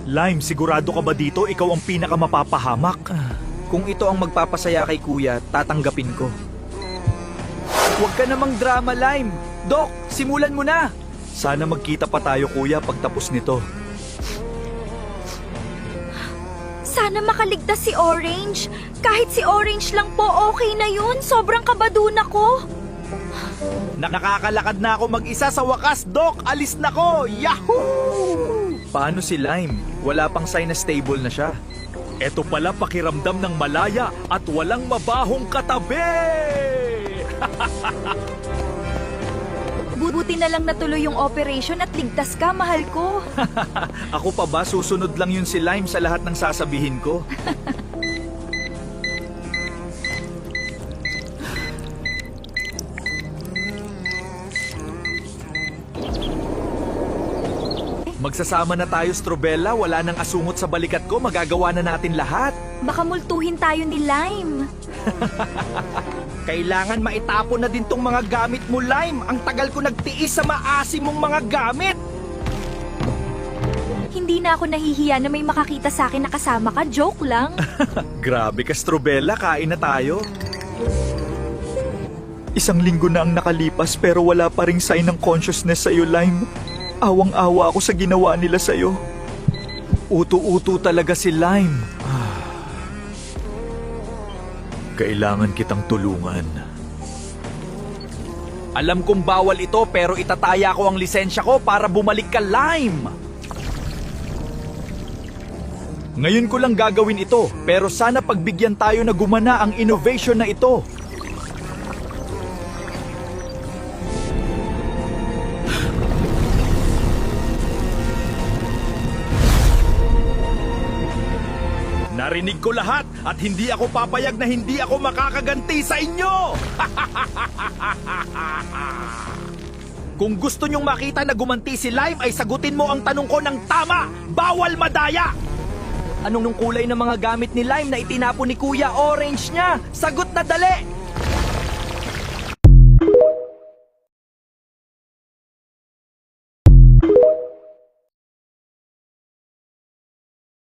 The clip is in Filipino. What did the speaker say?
Lime, sigurado ka ba dito ikaw ang pinakamapapahamak? Kung ito ang magpapasaya kay Kuya, tatanggapin ko. Huwag ka namang drama, Lime. Doc, simulan mo na. Sana magkita pa tayo kuya pagtapos nito. Sana makaligtas si Orange. Kahit si Orange lang po, okay na yun. Sobrang kabadun ako. Nakakalakad na ako mag-isa sa wakas, Doc! Alis na ko! Yahoo! Paano si Lime? Wala pang sign na stable na siya. Eto pala pakiramdam ng malaya at walang mabahong katabi! Buti na lang natuloy yung operation at ligtas ka, mahal ko. Ako pa ba? Susunod lang yun si Lime sa lahat ng sasabihin ko. Magsasama na tayo, Strobella. Wala nang asungot sa balikat ko. Magagawa na natin lahat. Baka multuhin tayo ni Lime. Kailangan maitapon na din tong mga gamit mo, Lime. Ang tagal ko nagtiis sa maasim mong mga gamit. Hindi na ako nahihiya na may makakita sa akin na kasama ka. Joke lang. Grabe ka, Strobella. Kain na tayo. Isang linggo na ang nakalipas pero wala pa ring sign ng consciousness sa'yo, Lime. Awang-awa ako sa ginawa nila sa'yo. Uto-uto talaga si Lime. Kailangan kitang tulungan. Alam kong bawal ito pero itataya ko ang lisensya ko para bumalik ka, Lime. Ngayon ko lang gagawin ito, pero sana pagbigyan tayo na gumana ang innovation na ito. Narinig ko lahat at hindi ako papayag na hindi ako makakaganti sa inyo! Kung gusto nyong makita na gumanti si Lime ay sagutin mo ang tanong ko ng tama! Bawal madaya! Anong nung kulay ng mga gamit ni Lime na itinapon ni Kuya? Orange niya! Sagot na dali!